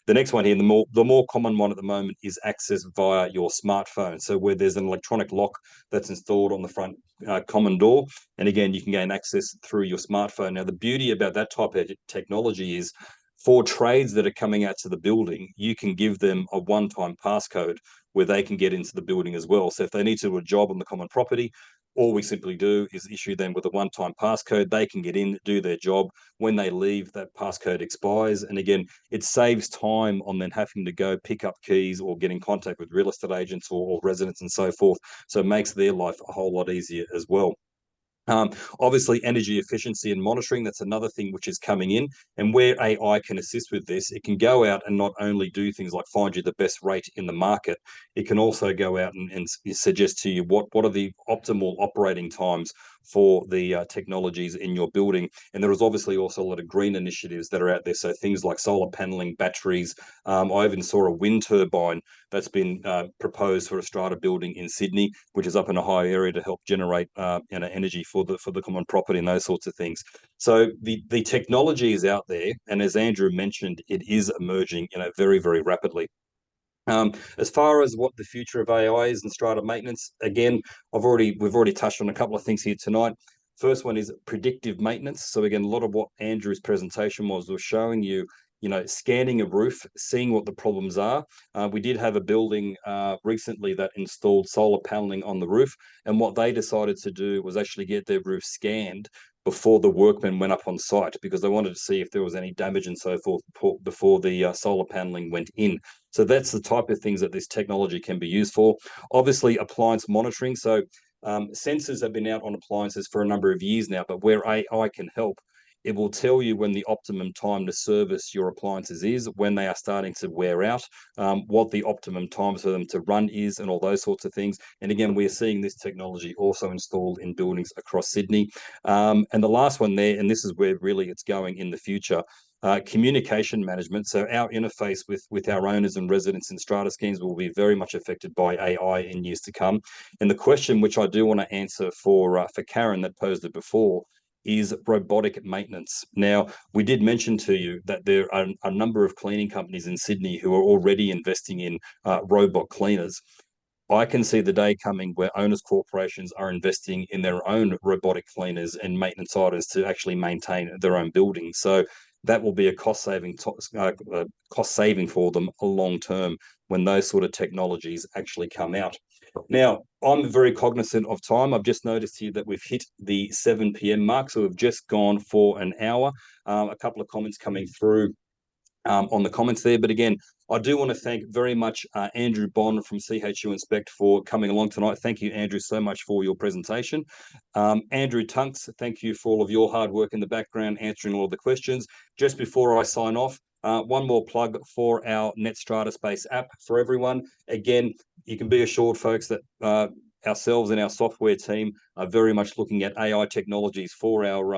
The next one here, the more common one at the moment is access via your smartphone. So where there's an electronic lock that's installed on the front common door. And again, you can gain access through your smartphone. Now, the beauty about that type of technology is for trades that are coming out to the building, you can give them a one-time passcode where they can get into the building as well. So if they need to do a job on the common property, all we simply do is issue them with a one-time passcode. They can get in, do their job. When they leave, that passcode expires. And again, it saves time on then having to go pick up keys or get in contact with real estate agents or residents and so forth. So it makes their life a whole lot easier as well. Obviously, energy efficiency and monitoring, that's another thing which is coming in. And where AI can assist with this, it can go out and not only do things like find you the best rate in the market, it can also go out and suggest to you what are the optimal operating times for the technologies in your building. And there is obviously also a lot of green initiatives that are out there. So things like solar paneling, batteries. I even saw a wind turbine that's been proposed for a strata building in Sydney, which is up in a high area to help generate energy for the common property and those sorts of things. So the technology is out there, and as Andrew mentioned, it is emerging very, very rapidly. As far as what the future of AI is and strata maintenance, again, we've already touched on a couple of things here tonight. First one is predictive maintenance. So again, a lot of what Andrew's presentation was showing you, scanning a roof, seeing what the problems are. We did have a building recently that installed solar paneling on the roof, and what they decided to do was actually get their roof scanned before the workmen went up on site, because they wanted to see if there was any damage and so forth before the solar paneling went in. So that's the type of things that this technology can be used for. Obviously, appliance monitoring. So sensors have been out on appliances for a number of years now, but where AI can help, it will tell you when the optimum time to service your appliances is, when they are starting to wear out, what the optimum time for them to run is, and all those sorts of things. And again, we're seeing this technology also installed in buildings across Sydney. And the last one there, and this is where really it's going in the future, communication management. So our interface with our owners and residents in strata schemes will be very much affected by AI in years to come. And the question which I do want to answer for Karen that posed it before is robotic maintenance. Now, we did mention to you that there are a number of cleaning companies in Sydney who are already investing in robot cleaners. I can see the day coming where owners corporations are investing in their own robotic cleaners and maintenance items to actually maintain their own buildings. So that will be a cost saving for them long term when those sort of technologies actually come out. Now, I'm very cognizant of time. I've just noticed here that we've hit the 7 p.m. mark, so we've just gone for an hour. A couple of comments coming through on the comments there. But again, I do want to thank very much Andrew Bond from CHU Inspect for coming along tonight. Thank you, Andrew, so much for your presentation. Andrew Tunks, thank you for all of your hard work in the background, answering all the questions. Just before I sign off, one more plug for our Net Strata Space app for everyone. Again, you can be assured, folks, that ourselves and our software team are very much looking at AI technologies for our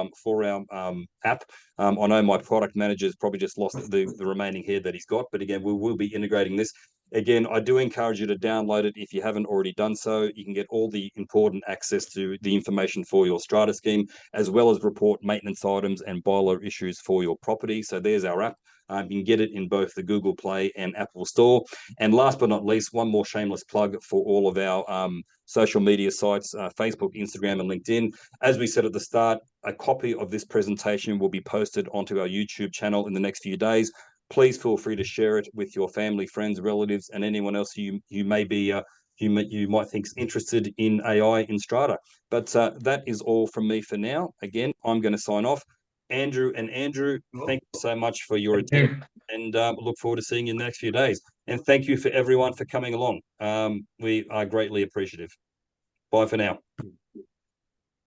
app. I know my product manager's probably just lost the remaining hair that he's got, but again, we will be integrating this. Again, I do encourage you to download it if you haven't already done so. You can get all the important access to the information for your strata scheme, as well as report maintenance items and boiler issues for your property. So there's our app. You can get it in both the Google Play and Apple Store. And last but not least, one more shameless plug for all of our social media sites, Facebook, Instagram, and LinkedIn. As we said at the start, a copy of this presentation will be posted onto our YouTube channel in the next few days. Please feel free to share it with your family, friends, relatives, and anyone else you may be you might think is interested in AI in Strata. But that is all from me for now. Again, I'm going to sign off. Andrew, thank you so much for your attention, and look forward to seeing you in the next few days. And thank you for everyone for coming along. We are greatly appreciative. Bye for now.